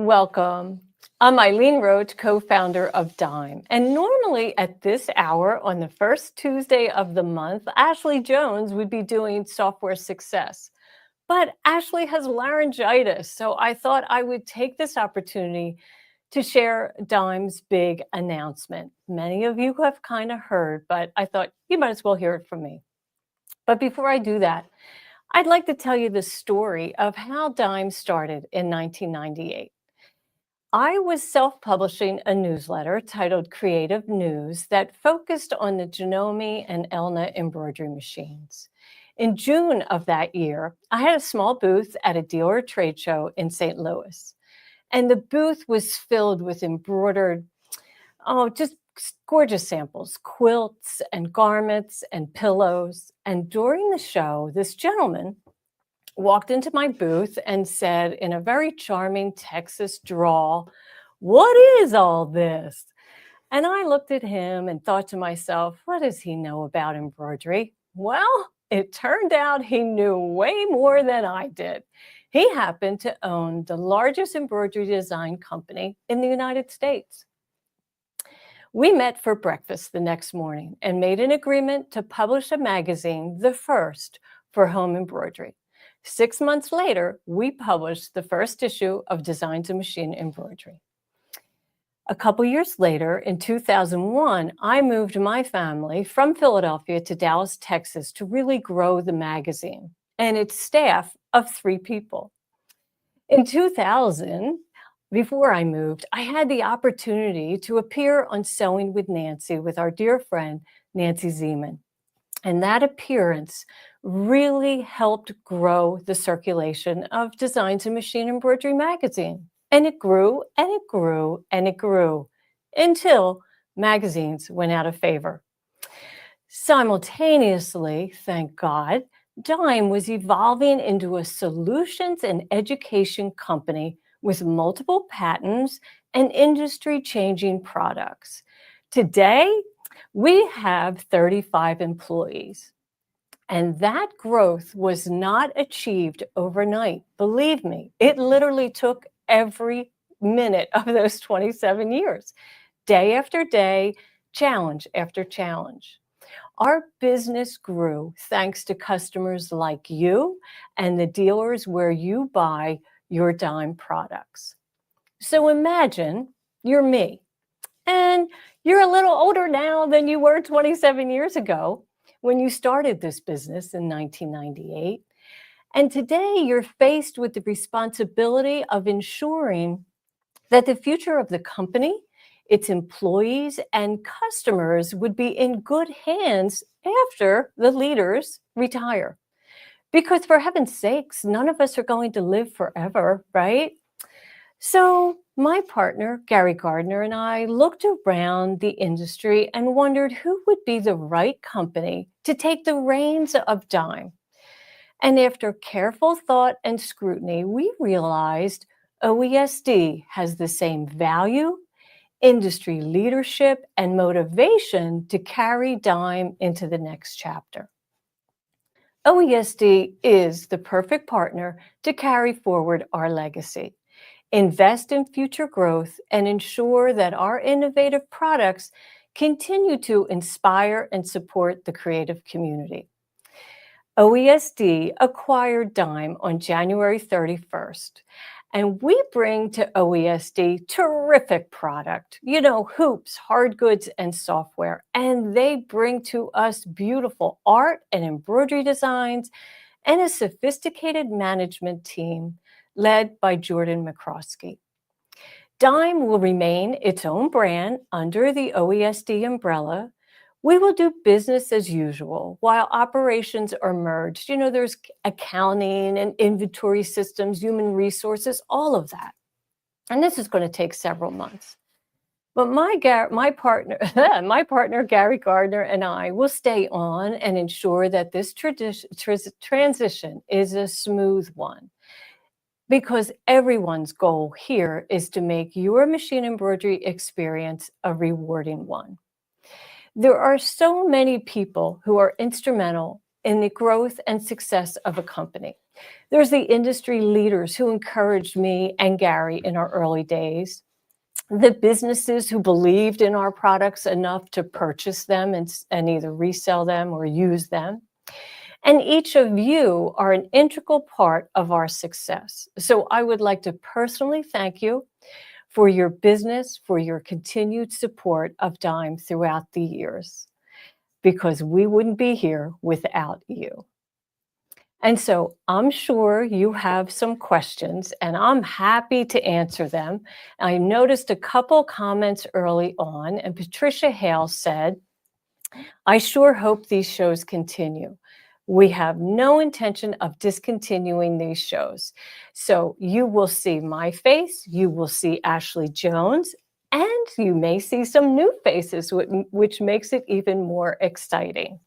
Welcome. I'm Eileen Roche, co-founder of Dime. And normally at this hour on the first Tuesday of the month, Ashley Jones would be doing Software Success. But Ashley has laryngitis, so I thought I would take this opportunity to share Dime's big announcement. Many of you have kind of heard, but I thought you might as well hear it from me. But before I do that, I'd like to tell you the story of how Dime started in 1998. I was self-publishing a newsletter titled Creative News that focused on the Janome and Elna embroidery machines. In June of that year, I had a small booth at a dealer trade show in St. Louis, and the booth was filled with embroidered, just gorgeous samples, quilts and garments and pillows. And during the show, this gentleman walked into my booth and said in a very charming Texas drawl, "What is all this?" And I looked at him and thought to myself, what does he know about embroidery? Well, it turned out he knew way more than I did. He happened to own the largest embroidery design company in the United States. We met for breakfast the next morning and made an agreement to publish a magazine, the first for home embroidery. 6 months later, we published the first issue of Designs in Machine Embroidery. A couple years later, in 2001, I moved my family from Philadelphia to Dallas, Texas, to really grow the magazine and its staff of 3 people. In 2000, before I moved, I had the opportunity to appear on Sewing with Nancy with our dear friend, Nancy Zeman. And that appearance really helped grow the circulation of Designs in Machine Embroidery magazine. And it grew and it grew and it grew until magazines went out of favor. Simultaneously, thank God, Dime was evolving into a solutions and education company with multiple patents and industry-changing products. Today, we have 35 employees, and that growth was not achieved overnight. Believe me, it literally took every minute of those 27 years, day after day, challenge after challenge. Our business grew thanks to customers like you and the dealers where you buy your Dime products. So imagine you're me, and you're a little older now than you were 27 years ago when you started this business in 1998. And today you're faced with the responsibility of ensuring that the future of the company, its employees, and customers would be in good hands after the leaders retire. Because for heaven's sakes, none of us are going to live forever, right? So my partner, Gary Gardner, and I looked around the industry and wondered who would be the right company to take the reins of Dime. And after careful thought and scrutiny, we realized OESD has the same value, industry leadership, and motivation to carry Dime into the next chapter. OESD is the perfect partner to carry forward our legacy, invest in future growth, and ensure that our innovative products continue to inspire and support the creative community. OESD acquired Dime on January 31st, and we bring to OESD terrific product, hoops, hard goods, and software. And they bring to us beautiful art and embroidery designs and a sophisticated management team led by Jordan McCroskey. Dime will remain its own brand under the OESD umbrella. We will do business as usual while operations are merged. There's accounting and inventory systems, human resources, all of that. And this is going to take several months. But my partner, my partner, Gary Gardner, and I will stay on and ensure that this transition is a smooth one. Because everyone's goal here is to make your machine embroidery experience a rewarding one. There are so many people who are instrumental in the growth and success of a company. There's the industry leaders who encouraged me and Gary in our early days, the businesses who believed in our products enough to purchase them and either resell them or use them. And each of you are an integral part of our success. So I would like to personally thank you for your business, for your continued support of Dime throughout the years, because we wouldn't be here without you. And so I'm sure you have some questions, and I'm happy to answer them. I noticed a couple comments early on, and Patricia Hale said, I sure hope these shows continue. We have no intention of discontinuing these shows. So you will see my face, you will see Ashley Jones, and you may see some new faces, which makes it even more exciting.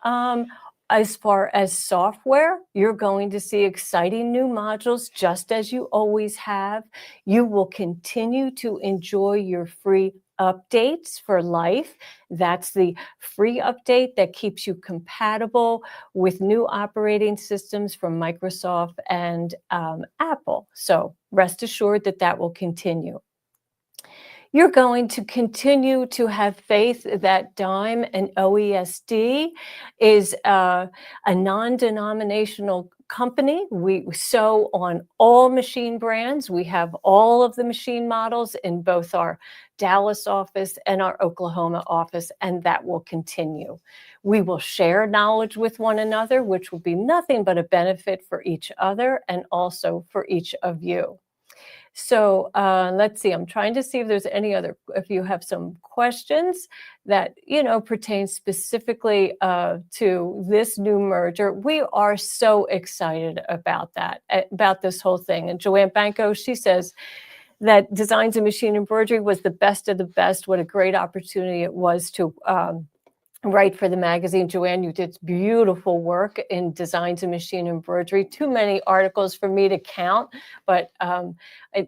Um, as far as software, you're going to see exciting new modules just as you always have. You will continue to enjoy your free updates for life. That's the free update that keeps you compatible with new operating systems from Microsoft and Apple. So rest assured that that will continue. You're going to continue to have faith that Dime and OESD is a non-denominational company. We sew on all machine brands. We have all of the machine models in both our Dallas office and our Oklahoma office, and that will continue. We will share knowledge with one another, which will be nothing but a benefit for each other and also for each of you. So let's see, I'm trying to see if there's any other, if you have some questions that, pertain specifically to this new merger. We are so excited about that, about this whole thing. And Joanne Banco, she says that Designs in Machine Embroidery was the best of the best. What a great opportunity it was to write for the magazine. Joanne, you did beautiful work in Designs in Machine Embroidery. Too many articles for me to count, but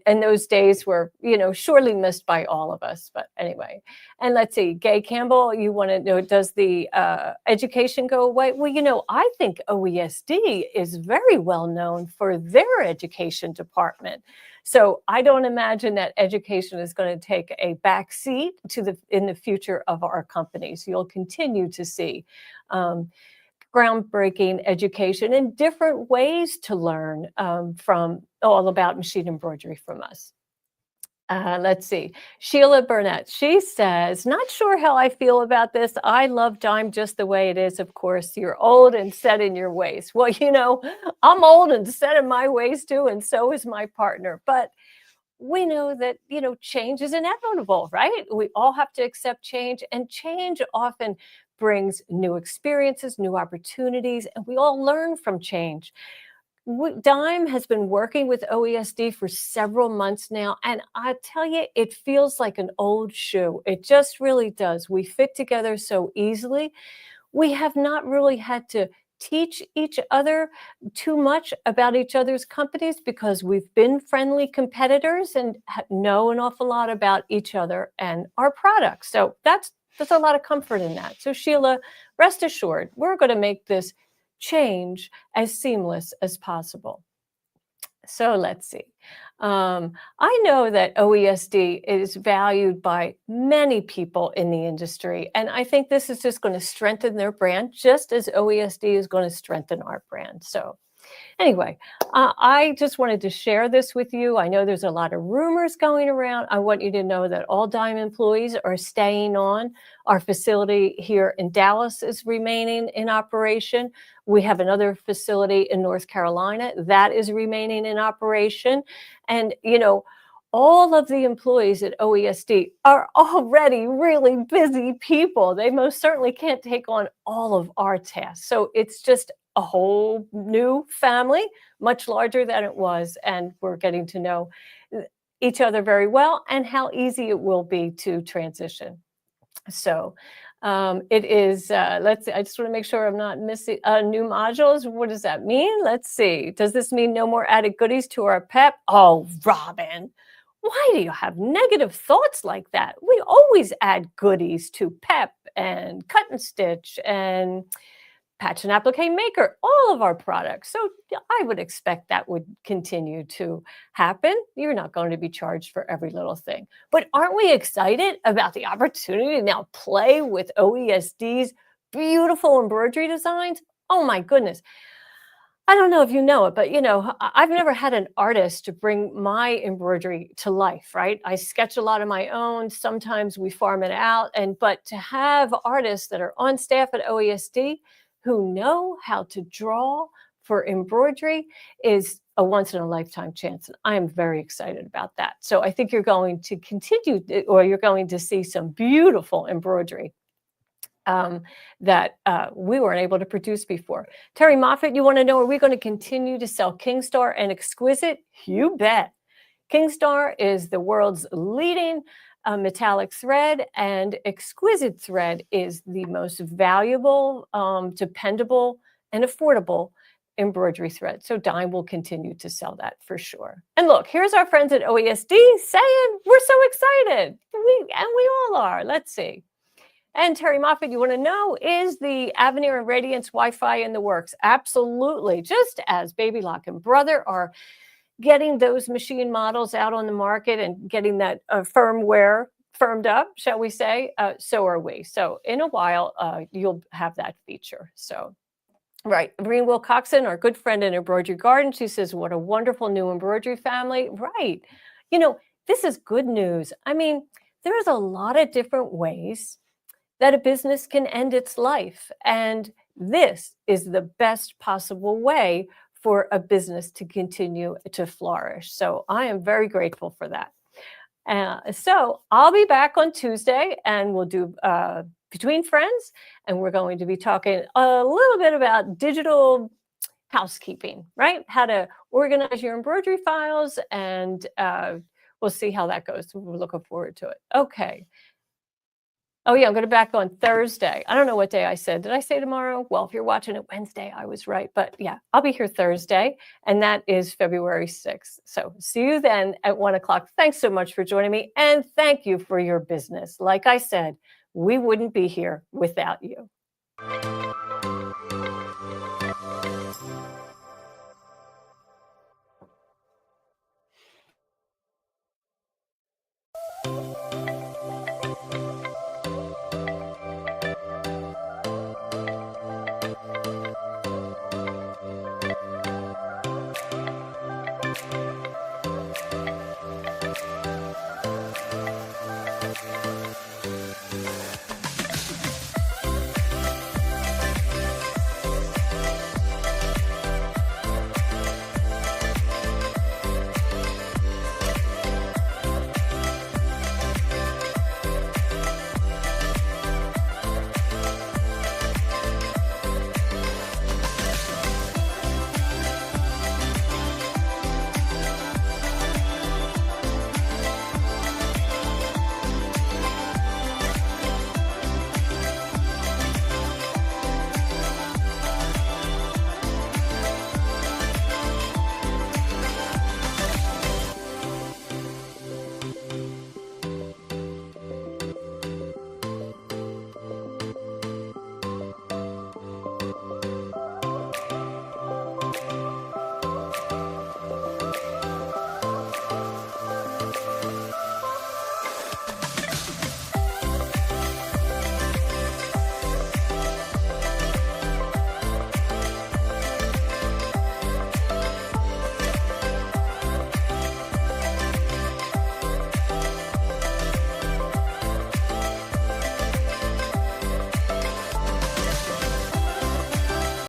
and those days were, surely missed by all of us. But anyway, and let's see, Gay Campbell, you want to know, does the education go away? Well, I think OESD is very well known for their education department. So I don't imagine that education is going to take a back seat in the future of our companies. You'll continue to see groundbreaking education and different ways to learn from all about machine embroidery from us. Let's see. Sheila Burnett, she says, not sure how I feel about this. I love Dime just the way it is. Of course, you're old and set in your ways. Well, I'm old and set in my ways too, and so is my partner. But we know that, change is inevitable, right? We all have to accept change, and change often brings new experiences, new opportunities, and we all learn from change. Dime has been working with OESD for several months now, and I tell you, it feels like an old shoe. It just really does. We fit together so easily. We have not really had to teach each other too much about each other's companies because we've been friendly competitors and know an awful lot about each other and our products. So there's a lot of comfort in that. So Sheila, rest assured, we're going to make this change as seamless as possible. So let's see. I know that OESD is valued by many people in the industry, and I think this is just going to strengthen their brand, just as OESD is going to strengthen our brand. So anyway, I just wanted to share this with you. I know there's a lot of rumors going around. I want you to know that all Dime employees are staying on. Our facility here in Dallas is remaining in operation. We have another facility in North Carolina that is remaining in operation. And, all of the employees at OESD are already really busy people. They most certainly can't take on all of our tasks. So it's just a whole new family, much larger than it was. And we're getting to know each other very well and how easy it will be to transition. So it is, let's see, I just want to make sure I'm not missing new modules. What does that mean? Let's see. Does this mean no more added goodies to our PEP? Oh, Robin, why do you have negative thoughts like that? We always add goodies to PEP and cut and stitch and patch and applique maker, all of our products. So yeah, I would expect that would continue to happen. You're not going to be charged for every little thing. But aren't we excited about the opportunity to now play with OESD's beautiful embroidery designs? Oh my goodness. I don't know if you know it, but I've never had an artist to bring my embroidery to life, right? I sketch a lot of my own. Sometimes we farm it out, but to have artists that are on staff at OESD who know how to draw for embroidery is a once in a lifetime chance. And I am very excited about that. So I think you're going to continue, or you're going to see some beautiful embroidery that we weren't able to produce before. Terry Moffat, you want to know, are we going to continue to sell Kingstar and Exquisite? You bet. Kingstar is the world's leading metallic thread, and Exquisite thread is the most valuable, dependable, and affordable embroidery thread. So Dime will continue to sell that for sure. And look, here's our friends at OESD saying we're so excited. We all are. Let's see. And Terry Moffat, you want to know, is the Avenir and Radiance Wi-Fi in the works? Absolutely. Just as Baby Lock and Brother are getting those machine models out on the market and getting that firmware firmed up, shall we say, so are we. So in a while, you'll have that feature. So, right. Maureen Wilcoxon, our good friend in Embroidery Garden, she says, what a wonderful new embroidery family. Right. This is good news. I mean, there's a lot of different ways that a business can end its life. And this is the best possible way for a business to continue to flourish. So I am very grateful for that. So I'll be back on Tuesday and we'll do Between Friends. And we're going to be talking a little bit about digital housekeeping, right? How to organize your embroidery files, and we'll see how that goes. We're looking forward to it. Okay. Oh, yeah, I'm going to back on Thursday. I don't know what day I said. Did I say tomorrow? Well, if you're watching it Wednesday, I was right. But yeah, I'll be here Thursday, and that is February 6th. So see you then at 1 o'clock. Thanks so much for joining me, and thank you for your business. Like I said, we wouldn't be here without you.